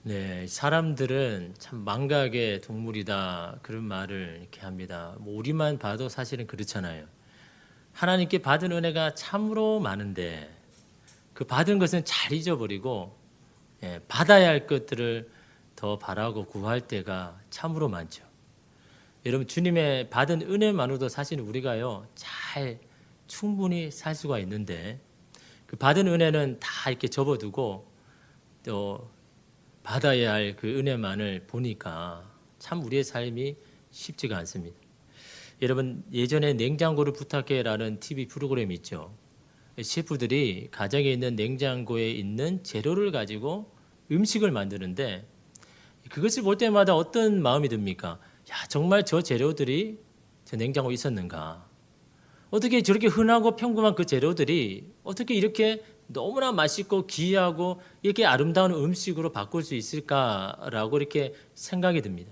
네, 사람들은 참 망각의 동물이다 그런 말을 이렇게 합니다. 뭐 우리만 봐도 사실은 그렇잖아요. 하나님께 받은 은혜가 참으로 많은데 그 받은 것은 잘 잊어버리고 받아야 할 것들을 더 바라고 구할 때가 참으로 많죠. 여러분 주님의 받은 은혜만으로도 사실 우리가요 잘 충분히 살 수가 있는데 그 받은 은혜는 다 이렇게 접어두고 또 받아야 할 그 은혜만을 보니까 참 우리의 삶이 쉽지가 않습니다. 여러분 예전에 냉장고를 부탁해라는 TV 프로그램이 있죠. 셰프들이 가정에 있는 냉장고에 있는 재료를 가지고 음식을 만드는데 그것을 볼 때마다 어떤 마음이 듭니까? 야, 정말 저 재료들이 저 냉장고에 있었는가? 어떻게 저렇게 흔하고 평범한 그 재료들이 어떻게 이렇게 너무나 맛있고 귀하고 이렇게 아름다운 음식으로 바꿀 수 있을까라고 이렇게 생각이 듭니다.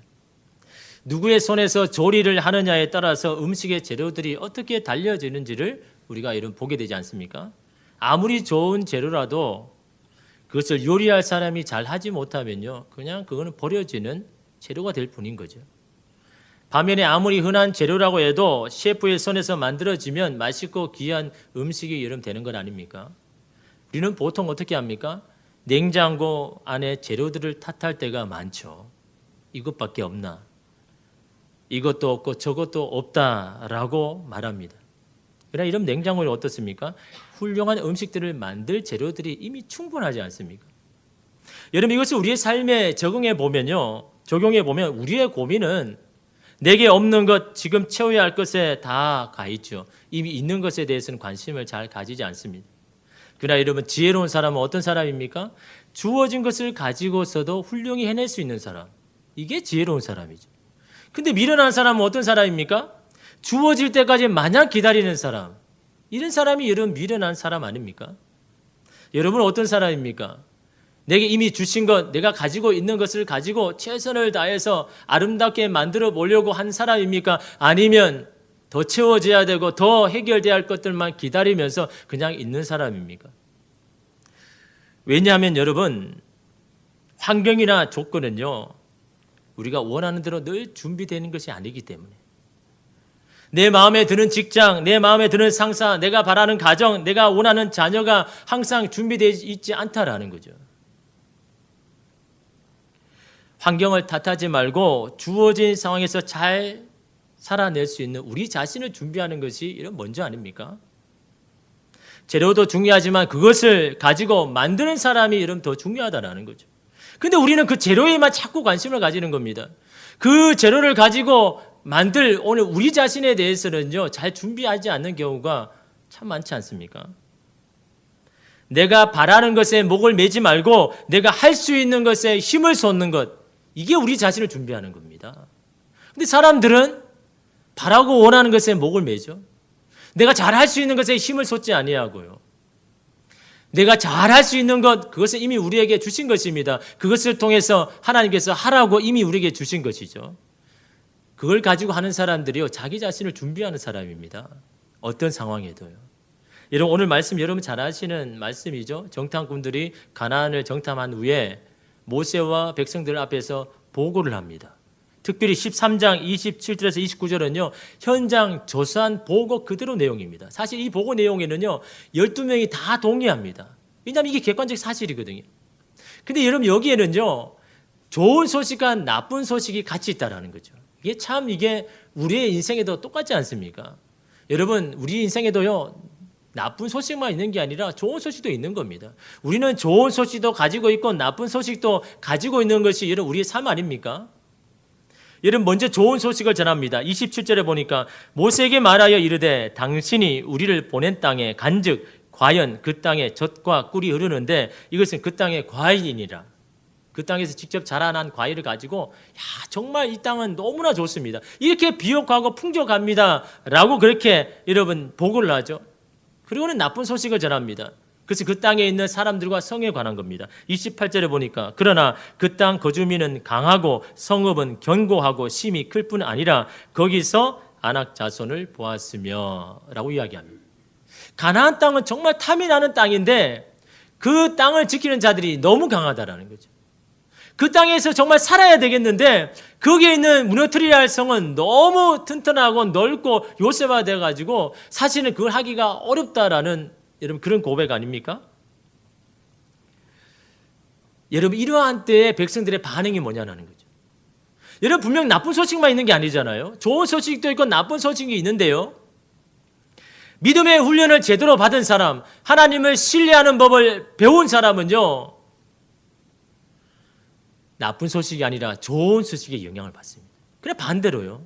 누구의 손에서 조리를 하느냐에 따라서 음식의 재료들이 어떻게 달려지는지를 우리가 이런 보게 되지 않습니까? 아무리 좋은 재료라도 그것을 요리할 사람이 잘 하지 못하면요, 그냥 그거는 버려지는 재료가 될 뿐인 거죠. 반면에 아무리 흔한 재료라고 해도 셰프의 손에서 만들어지면 맛있고 귀한 음식이 여러분 되는 건 아닙니까? 우리는 보통 어떻게 합니까? 냉장고 안에 재료들을 탓할 때가 많죠. 이것밖에 없나? 이것도 없고 저것도 없다라고 말합니다. 그러나 이런 냉장고는 어떻습니까? 훌륭한 음식들을 만들 재료들이 이미 충분하지 않습니까? 여러분 이것을 우리의 삶에 적용해 보면요. 우리의 고민은 내게 없는 것, 지금 채워야 할 것에 다 가 있죠. 이미 있는 것에 대해서는 관심을 잘 가지지 않습니다. 그러나 여러분 지혜로운 사람은 어떤 사람입니까? 주어진 것을 가지고서도 훌륭히 해낼 수 있는 사람. 이게 지혜로운 사람이죠. 근데 미련한 사람은 어떤 사람입니까? 주어질 때까지 마냥 기다리는 사람. 이런 사람이 여러분 미련한 사람 아닙니까? 여러분은 어떤 사람입니까? 내게 이미 주신 것, 내가 가지고 있는 것을 가지고 최선을 다해서 아름답게 만들어 보려고 한 사람입니까? 아니면 더 채워져야 되고 더 해결돼야 할 것들만 기다리면서 그냥 있는 사람입니까? 왜냐하면 여러분 환경이나 조건은요 우리가 원하는 대로 늘 준비되는 것이 아니기 때문에 내 마음에 드는 직장, 내 마음에 드는 상사, 내가 바라는 가정, 내가 원하는 자녀가 항상 준비되어 있지 않다라는 거죠. 환경을 탓하지 말고 주어진 상황에서 잘 살아낼 수 있는 우리 자신을 준비하는 것이 이런 먼저 아닙니까? 재료도 중요하지만 그것을 가지고 만드는 사람이 이런 더 중요하다라는 거죠. 근데 우리는 그 재료에만 자꾸 관심을 가지는 겁니다. 그 재료를 가지고 만들 오늘 우리 자신에 대해서는요 잘 준비하지 않는 경우가 참 많지 않습니까? 내가 바라는 것에 목을 매지 말고 내가 할 수 있는 것에 힘을 쏟는 것, 이게 우리 자신을 준비하는 겁니다. 근데 사람들은 바라고 원하는 것에 목을 매죠. 내가 잘할 수 있는 것에 힘을 쏟지 아니하고요. 내가 잘할 수 있는 것, 그것은 이미 우리에게 주신 것입니다. 그것을 통해서 하나님께서 하라고 이미 우리에게 주신 것이죠. 그걸 가지고 하는 사람들이요 자기 자신을 준비하는 사람입니다. 어떤 상황에도요. 여러분 오늘 말씀 여러분 잘 아시는 말씀이죠. 정탐꾼들이 가나안을 정탐한 후에 모세와 백성들 앞에서 보고를 합니다. 특별히 13장 27절에서 29절은요. 현장 조사한 보고 그대로 내용입니다. 사실 이 보고 내용에는요. 12명이 다 동의합니다. 왜냐하면 이게 객관적 사실이거든요. 근데 여러분 여기에는요. 좋은 소식과 나쁜 소식이 같이 있다라는 거죠. 이게 우리의 인생에도 똑같지 않습니까? 여러분 우리 인생에도요. 나쁜 소식만 있는 게 아니라 좋은 소식도 있는 겁니다. 우리는 좋은 소식도 가지고 있고 나쁜 소식도 가지고 있는 것이 여러분 우리의 삶 아닙니까? 여러분 먼저 좋은 소식을 전합니다. 27절에 보니까 모세에게 말하여 이르되 당신이 우리를 보낸 땅에 간즉 과연 그 땅에 젖과 꿀이 흐르는데 이것은 그 땅의 과일이니라. 그 땅에서 직접 자라난 과일을 가지고 정말 이 땅은 너무나 좋습니다. 이렇게 비옥하고 풍족합니다. 라고 그렇게 여러분 보고를 하죠. 그리고는 나쁜 소식을 전합니다. 그래서 그 땅에 있는 사람들과 성에 관한 겁니다. 28절에 보니까 그러나 그 땅 거주민은 강하고 성읍은 견고하고 심이 클 뿐 아니라 거기서 아낙 자손을 보았으며 라고 이야기합니다. 가나안 땅은 정말 탐이 나는 땅인데 그 땅을 지키는 자들이 너무 강하다라는 거죠. 그 땅에서 정말 살아야 되겠는데 거기에 있는 무너뜨리라 할 성은 너무 튼튼하고 넓고 요새화 돼가지고 사실은 그걸 하기가 어렵다라는 여러분 그런 고백 아닙니까? 여러분 이러한 때에 백성들의 반응이 뭐냐는 거죠. 여러분 분명 나쁜 소식만 있는 게 아니잖아요. 좋은 소식도 있고 나쁜 소식이 있는데요. 믿음의 훈련을 제대로 받은 사람, 하나님을 신뢰하는 법을 배운 사람은요. 나쁜 소식이 아니라 좋은 소식에 영향을 받습니다. 그래 반대로요.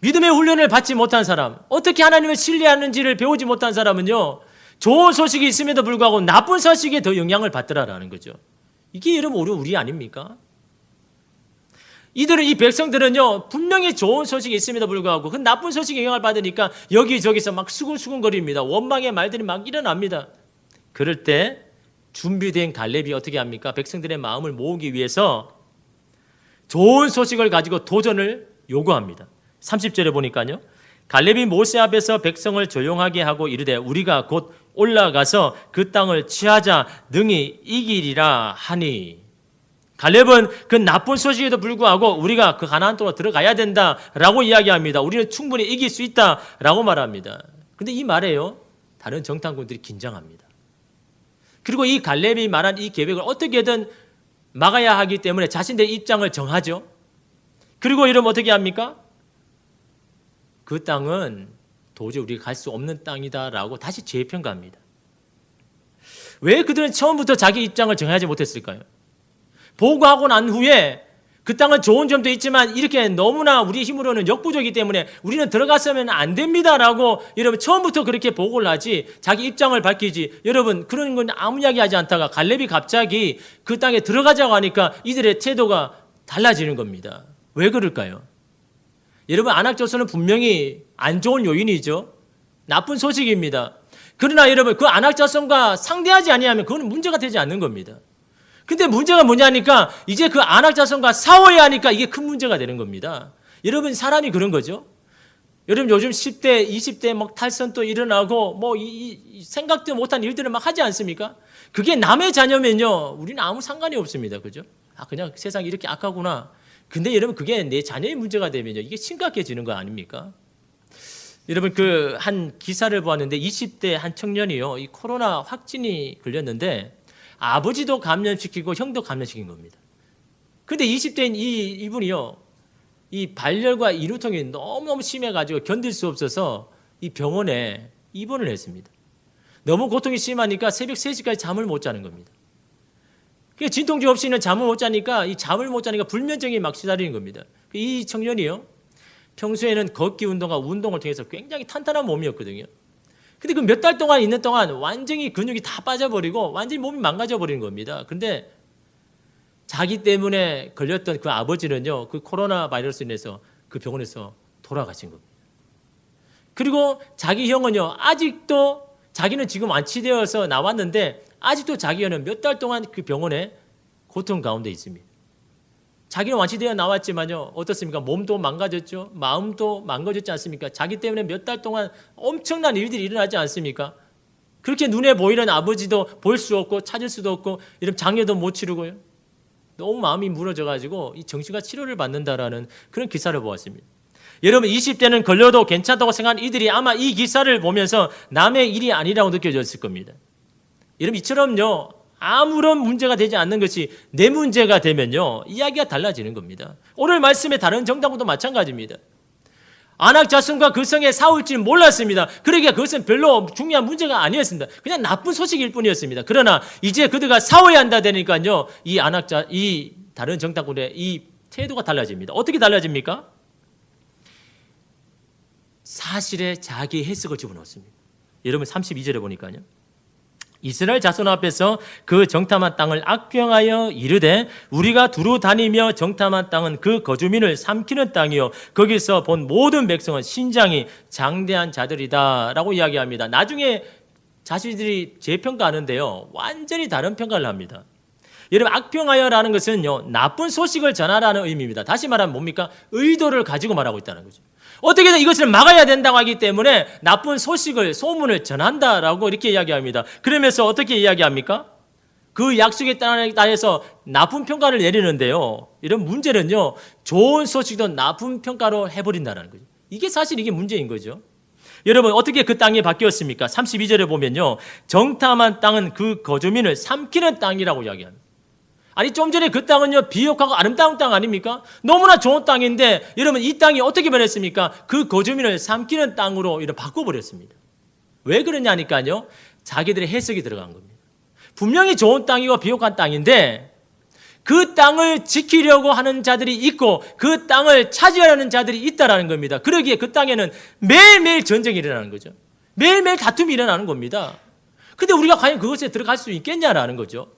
믿음의 훈련을 받지 못한 사람, 어떻게 하나님을 신뢰하는지를 배우지 못한 사람은요. 좋은 소식이 있음에도 불구하고 나쁜 소식에 더 영향을 받더라라는 거죠. 이게 여러분 우리 아닙니까? 이 백성들은요, 분명히 좋은 소식이 있음에도 불구하고 그 나쁜 소식에 영향을 받으니까 여기저기서 막 수군수군거립니다. 원망의 말들이 막 일어납니다. 그럴 때 준비된 갈렙이 어떻게 합니까? 백성들의 마음을 모으기 위해서 좋은 소식을 가지고 도전을 요구합니다. 30절에 보니까요. 갈렙이 모세 앞에서 백성을 조용하게 하고 이르되 우리가 곧 올라가서 그 땅을 취하자 능히 이기리라 하니. 갈렙은 그 나쁜 소식에도 불구하고 우리가 그 가나안 땅으로 들어가야 된다라고 이야기합니다. 우리는 충분히 이길 수 있다라고 말합니다. 그런데 이 말에요. 다른 정탐꾼들이 긴장합니다. 그리고 이 갈렙이 말한 이 계획을 어떻게든 막아야 하기 때문에 자신들의 입장을 정하죠. 그리고 이러면 어떻게 합니까? 그 땅은 도저히 우리가 갈 수 없는 땅이다라고 다시 재평가합니다. 왜 그들은 처음부터 자기 입장을 정하지 못했을까요? 보고하고 난 후에 그 땅은 좋은 점도 있지만 이렇게 너무나 우리 힘으로는 역부족이기 때문에 우리는 들어갔으면 안 됩니다라고 여러분 처음부터 그렇게 보고를 하지 자기 입장을 밝히지. 여러분 그런 건 아무 이야기 하지 않다가 갈렙이 갑자기 그 땅에 들어가자고 하니까 이들의 태도가 달라지는 겁니다. 왜 그럴까요? 여러분 안악조선은 분명히 안 좋은 요인이죠. 나쁜 소식입니다. 그러나 여러분 그 안악자손과 상대하지 아니하면 그건 문제가 되지 않는 겁니다. 근데 문제가 뭐냐니까 이제 그 안악자손과 싸워야 하니까 이게 큰 문제가 되는 겁니다. 여러분 사람이 그런 거죠. 여러분 요즘 10대, 20대 막 탈선도 일어나고 뭐 생각도 못한 일들을 막 하지 않습니까? 그게 남의 자녀면요 우리는 아무 상관이 없습니다. 그죠? 아 그냥 세상이 이렇게 악하구나. 근데 여러분 그게 내 자녀의 문제가 되면요 이게 심각해지는 거 아닙니까? 여러분 그 한 기사를 보았는데 20대 한 청년이요 이 코로나 확진이 걸렸는데 아버지도 감염시키고 형도 감염시킨 겁니다. 근데 20대인 이분이요 이 발열과 인후통이 너무너무 심해가지고 견딜 수 없어서 이 병원에 입원을 했습니다. 너무 고통이 심하니까 새벽 3시까지 잠을 못 자는 겁니다. 진통제 없이는 잠을 못 자니까 이 잠을 못 자니까 불면증이 막 시달리는 겁니다. 이 청년이요 평소에는 걷기 운동과 운동을 통해서 굉장히 탄탄한 몸이었거든요. 근데 그 몇 달 동안 있는 동안 완전히 근육이 다 빠져버리고 완전히 몸이 망가져버리는 겁니다. 근데 자기 때문에 걸렸던 그 아버지는요 그 코로나 바이러스로 인해서 그 병원에서 돌아가신 겁니다. 그리고 자기 형은요 아직도 자기는 지금 완치되어서 나왔는데 아직도 자기 형은 몇 달 동안 그 병원에 고통 가운데 있습니다. 자기는 완치되어 나왔지만요 어떻습니까? 몸도 망가졌죠. 마음도 망가졌지 않습니까? 자기 때문에 몇 달 동안 엄청난 일들이 일어나지 않습니까? 그렇게 눈에 보이는 아버지도 볼 수 없고 찾을 수도 없고 이런 장례도 못 치르고요. 너무 마음이 무너져가지고 이 정신과 치료를 받는다라는 그런 기사를 보았습니다. 여러분 20대는 걸려도 괜찮다고 생각하는 이들이 아마 이 기사를 보면서 남의 일이 아니라고 느껴졌을 겁니다. 여러분 이처럼요 아무런 문제가 되지 않는 것이 내 문제가 되면요 이야기가 달라지는 겁니다. 오늘 말씀의 다른 정당도 마찬가지입니다. 안악자손과 그 성에 싸울 줄 몰랐습니다. 그러기에 그것은 별로 중요한 문제가 아니었습니다. 그냥 나쁜 소식일 뿐이었습니다. 그러나 이제 그들과 싸워야 한다 되니까요 이 다른 정당군의 이 태도가 달라집니다. 어떻게 달라집니까? 사실에 자기 해석을 집어넣습니다. 여러분 32절에 보니까요. 이스라엘 자손 앞에서 그 정탐한 땅을 악평하여 이르되 우리가 두루 다니며 정탐한 땅은 그 거주민을 삼키는 땅이요 거기서 본 모든 백성은 신장이 장대한 자들이다 라고 이야기합니다. 나중에 자신들이 재평가하는데요 완전히 다른 평가를 합니다. 여러분 악평하여라는 것은요 나쁜 소식을 전하라는 의미입니다. 다시 말하면 뭡니까? 의도를 가지고 말하고 있다는 거죠. 어떻게든 이것을 막아야 된다고 하기 때문에 나쁜 소식을 소문을 전한다라고 이렇게 이야기합니다. 그러면서 어떻게 이야기합니까? 그 약속의 땅에서 나쁜 평가를 내리는데요. 이런 문제는요, 좋은 소식도 나쁜 평가로 해버린다는 거죠. 이게 사실 이게 문제인 거죠. 여러분, 어떻게 그 땅이 바뀌었습니까? 32절에 보면요, 정탐한 땅은 그 거주민을 삼키는 땅이라고 이야기합니다. 아니, 좀 전에 그 땅은요, 비옥하고 아름다운 땅 아닙니까? 너무나 좋은 땅인데, 여러분, 이 땅이 어떻게 변했습니까? 그 거주민을 삼키는 땅으로 이렇게 바꿔버렸습니다. 왜 그러냐니까요, 자기들의 해석이 들어간 겁니다. 분명히 좋은 땅이고 비옥한 땅인데 그 땅을 지키려고 하는 자들이 있고 그 땅을 차지하려는 자들이 있다라는 겁니다. 그러기에 그 땅에는 매일매일 전쟁이 일어나는 거죠. 매일매일 다툼이 일어나는 겁니다. 근데 우리가 과연 그것에 들어갈 수 있겠냐라는 거죠.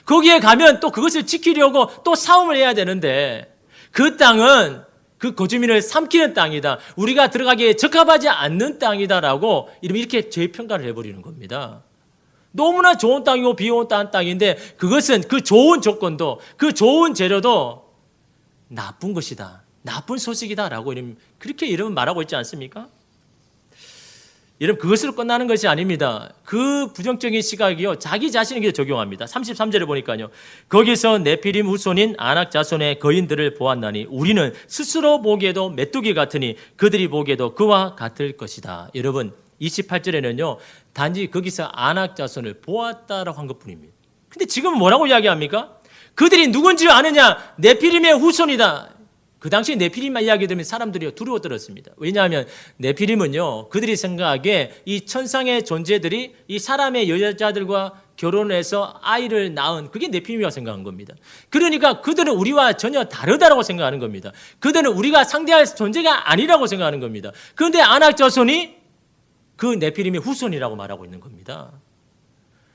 거기에 가면 또 그것을 지키려고 또 싸움을 해야 되는데 그 땅은 그 거주민을 삼키는 땅이다. 우리가 들어가기에 적합하지 않는 땅이다라고 이렇게 재평가를 해버리는 겁니다. 너무나 좋은 땅이고 비옥한 땅인데 그것은 그 좋은 조건도 그 좋은 재료도 나쁜 것이다. 나쁜 소식이다라고 그렇게 여러분 말하고 있지 않습니까? 여러분 그것으로 끝나는 것이 아닙니다. 그 부정적인 시각이요 자기 자신에게 적용합니다. 33절에 보니까요. 거기서 네피림 후손인 아낙 자손의 거인들을 보았나니 우리는 스스로 보기에도 메뚜기 같으니 그들이 보기에도 그와 같을 것이다. 여러분 28절에는요. 단지 거기서 아낙 자손을 보았다라고 한 것뿐입니다. 근데 지금은 뭐라고 이야기합니까? 그들이 누군지 아느냐? 네피림의 후손이다. 그 당시에 네피림만 이야기 들으면 사람들이 두려워 떨었습니다. 왜냐하면 네피림은요. 그들이 생각하기에 이 천상의 존재들이 이 사람의 여자들과 결혼해서 아이를 낳은 그게 네피림이라고 생각한 겁니다. 그러니까 그들은 우리와 전혀 다르다라고 생각하는 겁니다. 그들은 우리가 상대할 존재가 아니라고 생각하는 겁니다. 그런데 아낙 자손이 그 네피림의 후손이라고 말하고 있는 겁니다.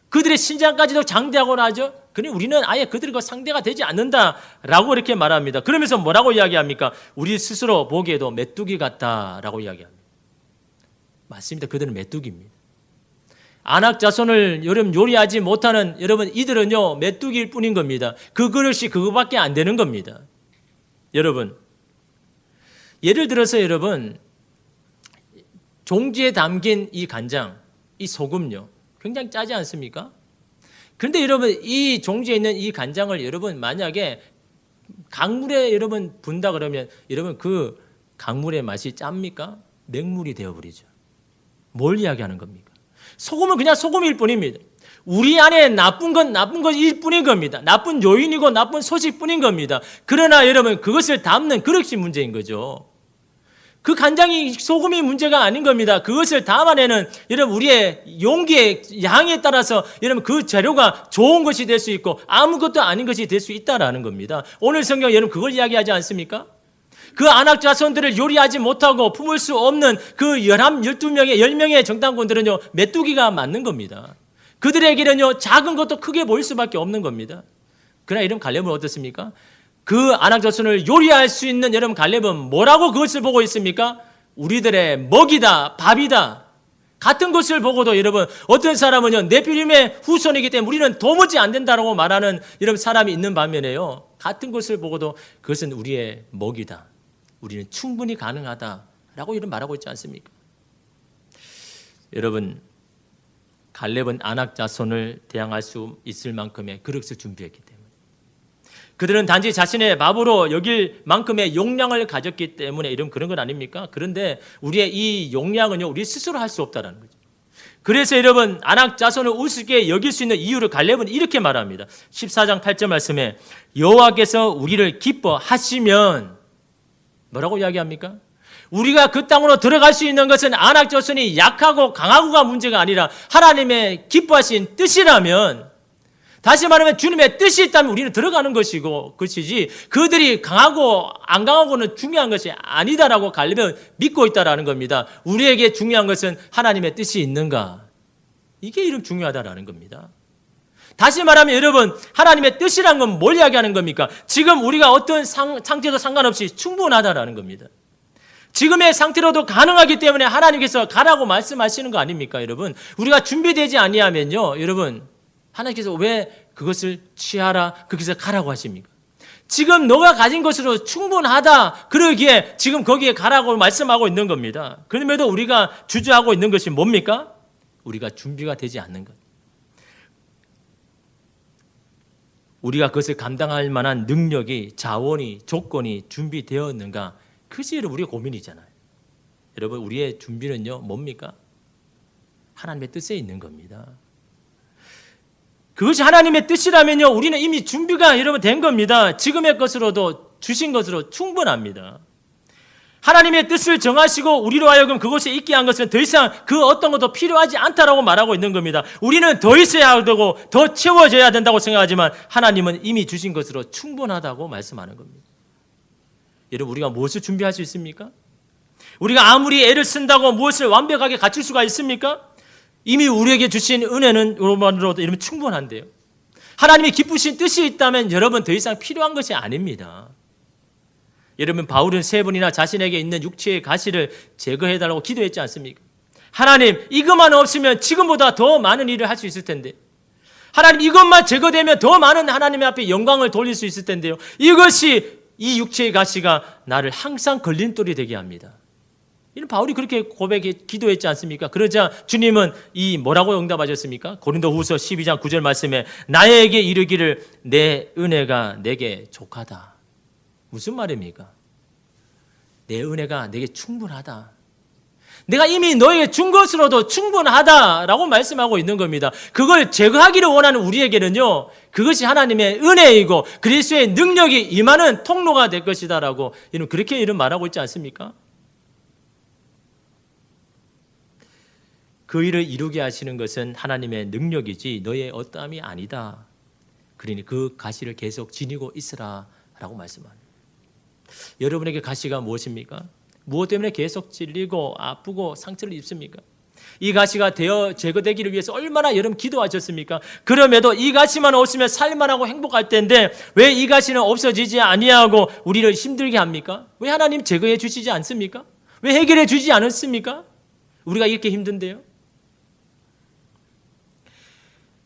그들의 신장까지도 장대하고 나죠. 그러니 우리는 아예 그들과 상대가 되지 않는다라고 이렇게 말합니다. 그러면서 뭐라고 이야기합니까? 우리 스스로 보기에도 메뚜기 같다라고 이야기합니다. 맞습니다. 그들은 메뚜기입니다. 아낙 자손을 여러분 요리하지 못하는 여러분 이들은요 메뚜기일 뿐인 겁니다. 그 그릇이 그거밖에 안 되는 겁니다. 여러분 예를 들어서 여러분 종지에 담긴 이 간장, 이 소금요. 굉장히 짜지 않습니까? 그런데 여러분 이 종지에 있는 이 간장을 여러분 만약에 강물에 여러분 분다 그러면 여러분 그 강물의 맛이 짭니까? 맹물이 되어버리죠. 뭘 이야기하는 겁니까? 소금은 그냥 소금일 뿐입니다. 우리 안에 나쁜 건 나쁜 것일 뿐인 겁니다. 나쁜 요인이고 나쁜 소식뿐인 겁니다. 그러나 여러분 그것을 담는 그릇이 문제인 거죠. 그 간장이 소금이 문제가 아닌 겁니다. 그것을 담아내는 여러분 우리의 용기의 양에 따라서 여러분 그 재료가 좋은 것이 될 수 있고 아무것도 아닌 것이 될 수 있다라는 겁니다. 오늘 성경 여러분 그걸 이야기하지 않습니까? 그 아낙 자손들을 요리하지 못하고 품을 수 없는 그 12명의 10명의 정탐꾼들은요 메뚜기가 맞는 겁니다. 그들에게는요 작은 것도 크게 보일 수밖에 없는 겁니다. 그러나 이런 갈렙은 어떻습니까? 그 아낙 자손을 요리할 수 있는 여러분 갈렙은 뭐라고 그것을 보고 있습니까? 우리들의 먹이다, 밥이다. 같은 것을 보고도 여러분 어떤 사람은요 네피림의 후손이기 때문에 우리는 도무지 안 된다라고 말하는 여러분 사람이 있는 반면에요. 같은 것을 보고도 그것은 우리의 먹이다. 우리는 충분히 가능하다라고 이런 말하고 있지 않습니까? 여러분 갈렙은 아낙 자손을 대항할 수 있을 만큼의 그릇을 준비했기 때문에 그들은 단지 자신의 밥으로 여길 만큼의 용량을 가졌기 때문에 이런 그런 건 아닙니까? 그런데 우리의 이 용량은요 우리 스스로 할 수 없다는 거죠. 그래서 여러분 아낙 자손을 우습게 여길 수 있는 이유를 갈렙은 이렇게 말합니다. 14장 8절 말씀에 여호와께서 우리를 기뻐하시면 뭐라고 이야기합니까? 우리가 그 땅으로 들어갈 수 있는 것은 아낙 자손이 약하고 강하고가 문제가 아니라 하나님의 기뻐하신 뜻이라면 다시 말하면 주님의 뜻이 있다면 우리는 들어가는 것이지 그들이 강하고 안 강하고는 중요한 것이 아니다라고 갈렙은 믿고 있다라는 겁니다. 우리에게 중요한 것은 하나님의 뜻이 있는가? 이게 이름 중요하다라는 겁니다. 다시 말하면 여러분 하나님의 뜻이란 건 뭘 이야기하는 겁니까? 지금 우리가 어떤 상태도 상관없이 충분하다라는 겁니다. 지금의 상태로도 가능하기 때문에 하나님께서 가라고 말씀하시는 거 아닙니까 여러분? 우리가 준비되지 아니하면요 여러분 하나님께서 왜 그것을 취하라 거기서 가라고 하십니까? 지금 너가 가진 것으로 충분하다 그러기에 지금 거기에 가라고 말씀하고 있는 겁니다. 그럼에도 우리가 주저하고 있는 것이 뭡니까? 우리가 준비가 되지 않는 것. 우리가 그것을 감당할 만한 능력이, 자원이, 조건이 준비되었는가? 그것이 우리의 고민이잖아요. 여러분, 우리의 준비는요, 뭡니까? 하나님의 뜻에 있는 겁니다. 그것이 하나님의 뜻이라면요, 우리는 이미 준비가 여러분 된 겁니다. 지금의 것으로도 주신 것으로 충분합니다. 하나님의 뜻을 정하시고 우리로 하여금 그곳에 있게 한 것은 더 이상 그 어떤 것도 필요하지 않다라고 말하고 있는 겁니다. 우리는 더 있어야 되고 더 채워져야 된다고 생각하지만 하나님은 이미 주신 것으로 충분하다고 말씀하는 겁니다. 여러분, 우리가 무엇을 준비할 수 있습니까? 우리가 아무리 애를 쓴다고 무엇을 완벽하게 갖출 수가 있습니까? 이미 우리에게 주신 은혜는 로만으로도 이러면 충분한데요. 하나님이 기쁘신 뜻이 있다면 여러분 더 이상 필요한 것이 아닙니다. 여러분, 바울은 3번이나 자신에게 있는 육체의 가시를 제거해달라고 기도했지 않습니까? 하나님, 이것만 없으면 지금보다 더 많은 일을 할 수 있을 텐데, 하나님, 이것만 제거되면 더 많은 하나님 앞에 영광을 돌릴 수 있을 텐데요. 이것이, 이 육체의 가시가 나를 항상 걸림돌이 되게 합니다. 이런 바울이 그렇게 기도했지 않습니까? 그러자 주님은 이 뭐라고 응답하셨습니까? 고린도후서 12장 9절 말씀에 나에게 이르기를 내 은혜가 내게 족하다. 무슨 말입니까? 내 은혜가 내게 충분하다. 내가 이미 너에게 준 것으로도 충분하다라고 말씀하고 있는 겁니다. 그걸 제거하기를 원하는 우리에게는요, 그것이 하나님의 은혜이고 그리스도의 능력이 임하는 통로가 될 것이다라고 그렇게 말하고 있지 않습니까? 그 일을 이루게 하시는 것은 하나님의 능력이지 너의 어떠함이 아니다. 그러니 그 가시를 계속 지니고 있으라 라고 말씀합니다. 여러분에게 가시가 무엇입니까? 무엇 때문에 계속 찔리고 아프고 상처를 입습니까? 이 가시가 제거되기를 위해서 얼마나 여러분 기도하셨습니까? 그럼에도 이 가시만 없으면 살만하고 행복할 텐데 왜 이 가시는 없어지지 아니하고 우리를 힘들게 합니까? 왜 하나님 제거해 주시지 않습니까? 왜 해결해 주지 않았습니까? 우리가 이렇게 힘든데요.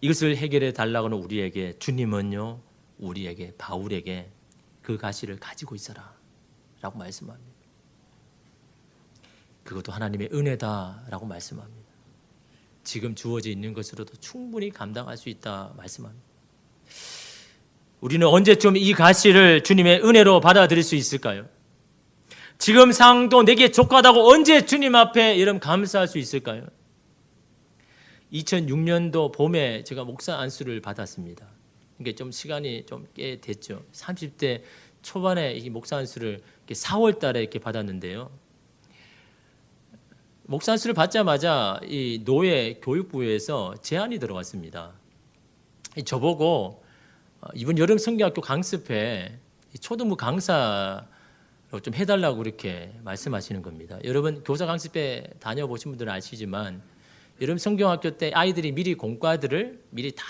이것을 해결해 달라고는 우리에게 주님은요, 우리에게 바울에게 그 가시를 가지고 있어라 라고 말씀합니다. 그것도 하나님의 은혜다라고 말씀합니다. 지금 주어져 있는 것으로도 충분히 감당할 수 있다 말씀합니다. 우리는 언제쯤 이 가시를 주님의 은혜로 받아들일 수 있을까요? 지금 상황도 내게 족하다고 언제 주님 앞에 여러분 감사할 수 있을까요? 2006년도 봄에 제가 목사 안수를 받았습니다. 이게 좀 시간이 좀 꽤 됐죠. 30대 초반에 이 목사 안수를 4월 달에 이렇게 받았는데요. 목사 안수를 받자마자 이 노예 교육부에서 제안이 들어왔습니다. 저보고 이번 여름 성경학교 강습회 초등부 강사로 좀 해달라고 그렇게 말씀하시는 겁니다. 여러분 교사 강습회 다녀보신 분들은 아시지만 여러분 성경학교 때 아이들이 미리 공과들을 미리 다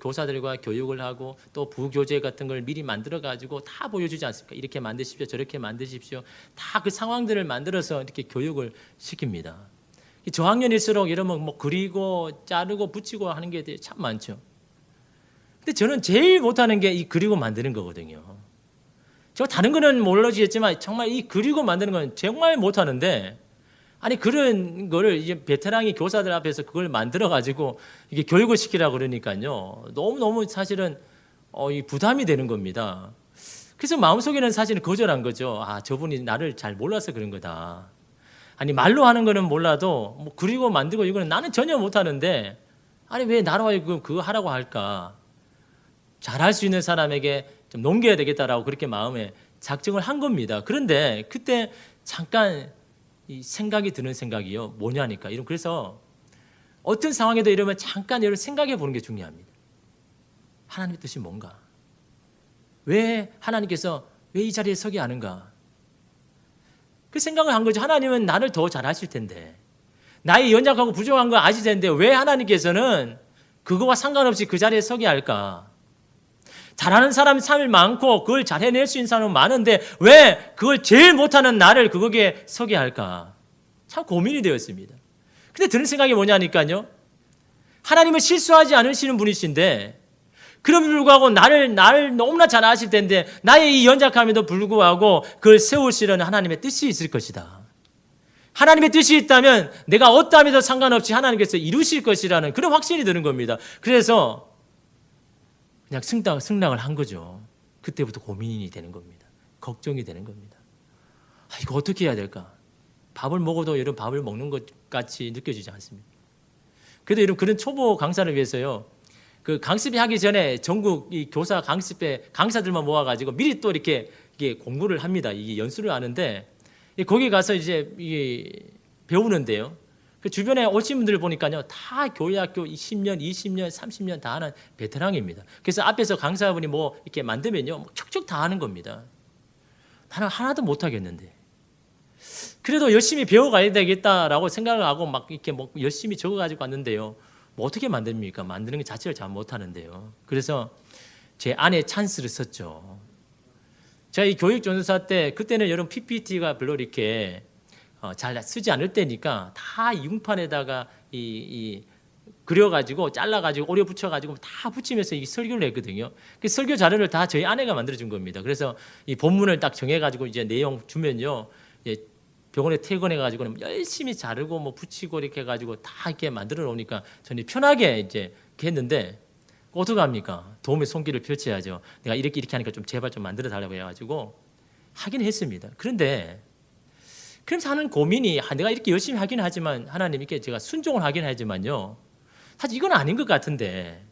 교사들과 교육을 하고 또 부교재 같은 걸 미리 만들어가지고 다 보여주지 않습니까? 이렇게 만드십시오, 저렇게 만드십시오. 다 그 상황들을 만들어서 이렇게 교육을 시킵니다. 저학년일수록 여러분 뭐 그리고 자르고 붙이고 하는 게 참 많죠. 근데 저는 제일 못하는 게 이 그리고 만드는 거거든요. 저 다른 거는 모르겠지만 정말 이 그리고 만드는 건 정말 못하는데 아니 그런 거를 이제 베테랑이 교사들 앞에서 그걸 만들어 가지고 이게 교육을 시키라 그러니까요. 너무 사실은 이 부담이 되는 겁니다. 그래서 마음속에는 사실은 거절한 거죠. 아, 저분이 나를 잘 몰라서 그런 거다. 아니 말로 하는 거는 몰라도 뭐 그리고 만들고 이거는 나는 전혀 못 하는데 아니 왜 나로 하여금 그거 하라고 할까? 잘할 수 있는 사람에게 좀 넘겨야 되겠다라고 그렇게 마음에 작정을 한 겁니다. 그런데 그때 잠깐 이 생각이 드는 생각이요. 뭐냐니까. 그래서 어떤 상황에도 이러면 잠깐 여러분 생각해 보는 게 중요합니다. 하나님의 뜻이 뭔가? 왜 하나님께서 왜 이 자리에 서게 하는가? 그 생각을 한 거죠. 하나님은 나를 더 잘하실 텐데. 나의 연약하고 부족한 거 아실 텐데 왜 하나님께서는 그거와 상관없이 그 자리에 서게 할까? 잘하는 사람이 참 많고 그걸 잘 해낼 수 있는 사람은 많은데 왜 그걸 제일 못하는 나를 거기에 서게 할까? 참 고민이 되었습니다. 근데 드는 생각이 뭐냐니까요. 하나님은 실수하지 않으시는 분이신데 그럼에도 불구하고 나를 너무나 잘 아실 텐데 나의 이 연약함에도 불구하고 그걸 세우시려는 하나님의 뜻이 있을 것이다. 하나님의 뜻이 있다면 내가 어떠함에도 상관없이 하나님께서 이루실 것이라는 그런 확신이 드는 겁니다. 그래서 그냥 승낙을 한 거죠. 그때부터 고민이 되는 겁니다. 걱정이 되는 겁니다. 이거 어떻게 해야 될까? 밥을 먹어도 여러분 밥을 먹는 것 같이 느껴지지 않습니다. 그래도 여러분 그런 초보 강사를 위해서요. 그 강습이 하기 전에 전국 이 교사 강습회 강사들만 모아가지고 미리 또 이렇게 공부를 합니다. 이게 연수를 하는데 거기 가서 이제 이게 배우는데요. 그 주변에 오신 분들을 보니까요, 다 교회학교 10년, 20년, 30년 다 하는 베테랑입니다. 그래서 앞에서 강사분이 뭐 이렇게 만들면요, 척척 다 하는 겁니다. 나는 하나도 못 하겠는데. 그래도 열심히 배워가야 되겠다라고 생각을 하고 막 이렇게 뭐 열심히 적어가지고 왔는데요. 뭐 어떻게 만듭니까? 만드는 것 자체를 잘 못하는데요. 그래서 제 아내 찬스를 썼죠. 제가 이 교육전도사 때 그때는 여러분 PPT가 별로 이렇게 잘 쓰지 않을 때니까 다 융판에다가 그려가지고 잘라가지고 오려 붙여가지고 다 붙이면서 이 설교를 했거든요. 그 설교 자료를 다 저희 아내가 만들어준 겁니다. 그래서 이 본문을 딱 정해가지고 이제 내용 주면요, 병원에 퇴근해가지고 열심히 자르고 뭐 붙이고 이렇게 해가지고 다 이렇게 만들어 놓으니까 저는 편하게 이제 이렇게 했는데 어떻게 합니까? 도움의 손길을 펼쳐야죠. 내가 이렇게 하니까 좀 제발 좀 만들어 달라고 해가지고 하긴 했습니다. 그런데 그러면서 하는 고민이 내가 이렇게 열심히 하긴 하지만 하나님께 제가 순종을 하긴 하지만요, 사실 이건 아닌 것 같은데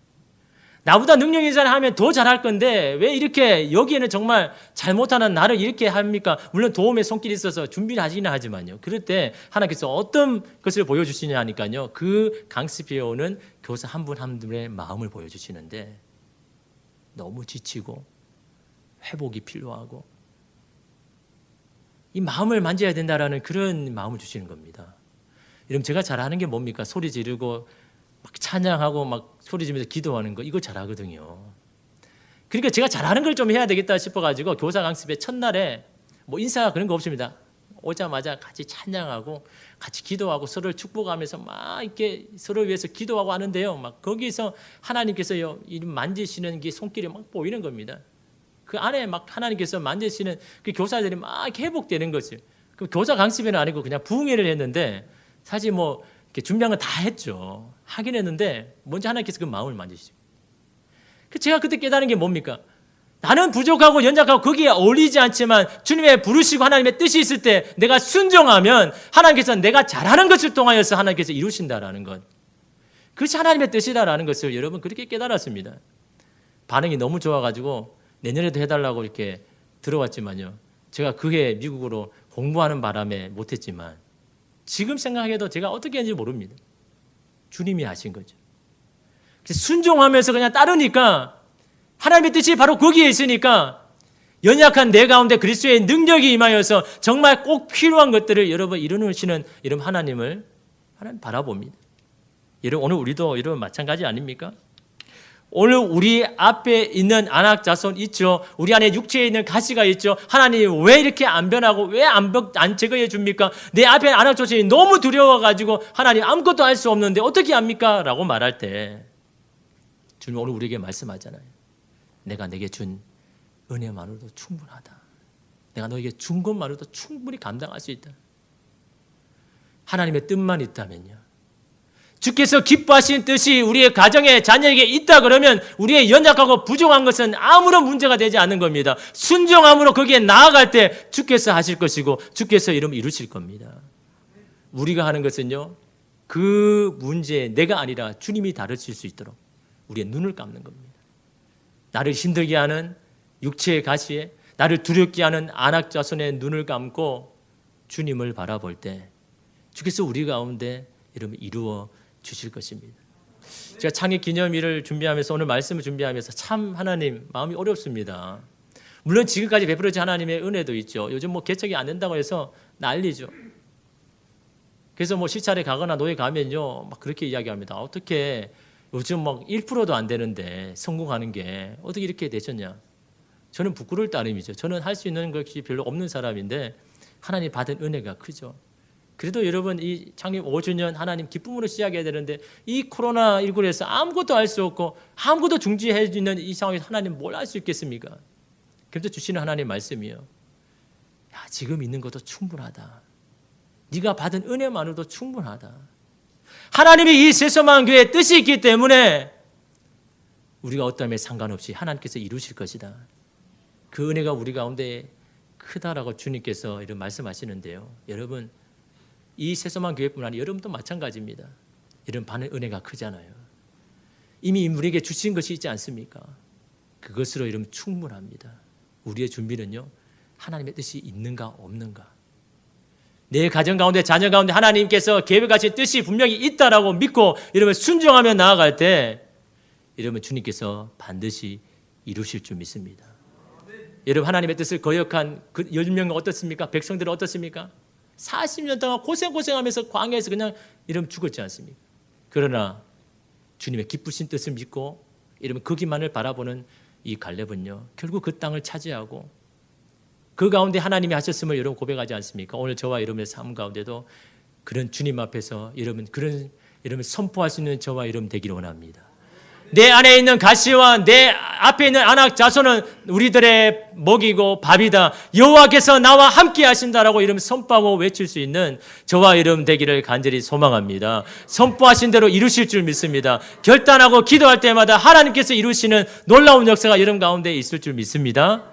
나보다 능력 있는 사람 하면 더 잘할 건데 왜 이렇게 여기에는 정말 잘못하는 나를 이렇게 합니까? 물론 도움의 손길이 있어서 준비를 하시긴 하지만요. 그럴 때 하나님께서 어떤 것을 보여주시냐 하니까요, 그 강습에 오는 교사 한 분 한 분의 마음을 보여주시는데 너무 지치고 회복이 필요하고 이 마음을 만져야 된다라는 그런 마음을 주시는 겁니다. 여러분 제가 잘하는 게 뭡니까? 소리 지르고 막 찬양하고 막 소리 지르면서 기도하는 거 이거 잘하거든요. 그러니까 제가 잘하는 걸 좀 해야 되겠다 싶어가지고 교사 강습의 첫날에 뭐 인사 그런 거 없습니다. 오자마자 같이 찬양하고 같이 기도하고 서로를 축복하면서 막 이렇게 서로 위해서 기도하고 하는데요. 막 거기서 하나님께서요, 이 만지시는 게 손길이 막 보이는 겁니다. 그 안에 막 하나님께서 만지시는 그 교사들이 막 회복되는 거죠. 그 교사 강습에는 아니고 그냥 부흥회를 했는데 사실 뭐 이렇게 준비한 건 다 했죠. 하긴 했는데 먼저 하나님께서 그 마음을 만지시죠. 제가 그때 깨달은 게 뭡니까? 나는 부족하고 연약하고 거기에 어울리지 않지만 주님의 부르시고 하나님의 뜻이 있을 때 내가 순종하면 하나님께서 내가 잘하는 것을 통하여서 하나님께서 이루신다라는 것. 그것이 하나님의 뜻이다라는 것을 여러분 그렇게 깨달았습니다. 반응이 너무 좋아가지고 내년에도 해달라고 이렇게 들어왔지만요, 제가 그해 미국으로 공부하는 바람에 못했지만 지금 생각해도 제가 어떻게 했는지 모릅니다. 주님이 하신 거죠. 순종하면서 그냥 따르니까 하나님의 뜻이 바로 거기에 있으니까 연약한 내 가운데 그리스도의 능력이 임하여서 정말 꼭 필요한 것들을 여러분 이루시는 여러분 하나님 바라봅니다. 여러분 오늘 우리도 여러분 마찬가지 아닙니까? 오늘 우리 앞에 있는 안악 자손 있죠. 우리 안에 육체에 있는 가시가 있죠. 하나님 왜 이렇게 안 변하고 왜 안 제거해 줍니까? 내 앞에 안악 자손이 너무 두려워가지고 하나님 아무것도 할 수 없는데 어떻게 합니까? 라고 말할 때 주님 오늘 우리에게 말씀하잖아요. 내가 내게 준 은혜만으로도 충분하다. 내가 너에게 준 것만으로도 충분히 감당할 수 있다. 하나님의 뜻만 있다면요, 주께서 기뻐하시는 뜻이 우리의 가정에 자녀에게 있다 그러면 우리의 연약하고 부족한 것은 아무런 문제가 되지 않는 겁니다. 순종함으로 거기에 나아갈 때 주께서 하실 것이고 주께서 이루실 겁니다. 우리가 하는 것은요, 그 문제에 내가 아니라 주님이 다루실 수 있도록 우리의 눈을 감는 겁니다. 나를 힘들게 하는 육체의 가시에 나를 두렵게 하는 안악 자손의 눈을 감고 주님을 바라볼 때 주께서 우리 가운데 여러분 이루어 주실 것입니다. 제가 창립 기념일을 준비하면서 오늘 말씀을 준비하면서 참 하나님 마음이 어렵습니다. 물론 지금까지 베풀어진 하나님의 은혜도 있죠. 요즘 뭐 개척이 안 된다고 해서 난리죠. 그래서 뭐 시찰에 가거나 노예 가면요 막 그렇게 이야기합니다. 어떻게 요즘 막 1%도 안 되는데 성공하는 게 어떻게 이렇게 되셨냐. 저는 부끄러울 따름이죠. 저는 할 수 있는 것이 별로 없는 사람인데 하나님 받은 은혜가 크죠. 그래도 여러분 이 창립 5주년 하나님 기쁨으로 시작해야 되는데 이 코로나19에서 아무것도 할 수 없고 아무것도 중지해 주는 이 상황에서 하나님 뭘 할 수 있겠습니까? 그래도 주시는 하나님 말씀이요. 야, 지금 있는 것도 충분하다. 네가 받은 은혜만으로도 충분하다. 하나님의 이 세소만 교회의 뜻이 있기 때문에 우리가 어떠함에 상관없이 하나님께서 이루실 것이다. 그 은혜가 우리 가운데 크다라고 주님께서 이런 말씀하시는데요. 여러분, 이 새소만 교회뿐 아니라 여러분도 마찬가지입니다. 이런 받는 은혜가 크잖아요. 이미 우리에게 주신 것이 있지 않습니까? 그것으로 이러면 충분합니다. 우리의 준비는요, 하나님의 뜻이 있는가 없는가. 내 가정 가운데, 자녀 가운데 하나님께서 계획하신 뜻이 분명히 있다라고 믿고 이러면 순종하며 나아갈 때 이러면 주님께서 반드시 이루실 줄 믿습니다. 여러분, 하나님의 뜻을 거역한 그 10명은 어떻습니까? 백성들은 어떻습니까? 40년 동안 고생하면서 광야에서 그냥 이러면 죽었지 않습니까? 그러나 주님의 기쁘신 뜻을 믿고 이러면 거기만을 바라보는 이 갈렙은요, 결국 그 땅을 차지하고 그 가운데 하나님이 하셨음을 여러분 고백하지 않습니까? 오늘 저와 여러분의 삶 가운데도 그런 주님 앞에서 여러분 선포할 수 있는 저와 여러분 되기를 원합니다. 내 안에 있는 가시와 내 앞에 있는 아낙 자손은 우리들의 먹이고 밥이다. 여호와께서 나와 함께 하신다라고 이름 선포하고 외칠 수 있는 저와 여러분 되기를 간절히 소망합니다. 선포하신 대로 이루실 줄 믿습니다. 결단하고 기도할 때마다 하나님께서 이루시는 놀라운 역사가 여러분 가운데 있을 줄 믿습니다.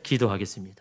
기도하겠습니다.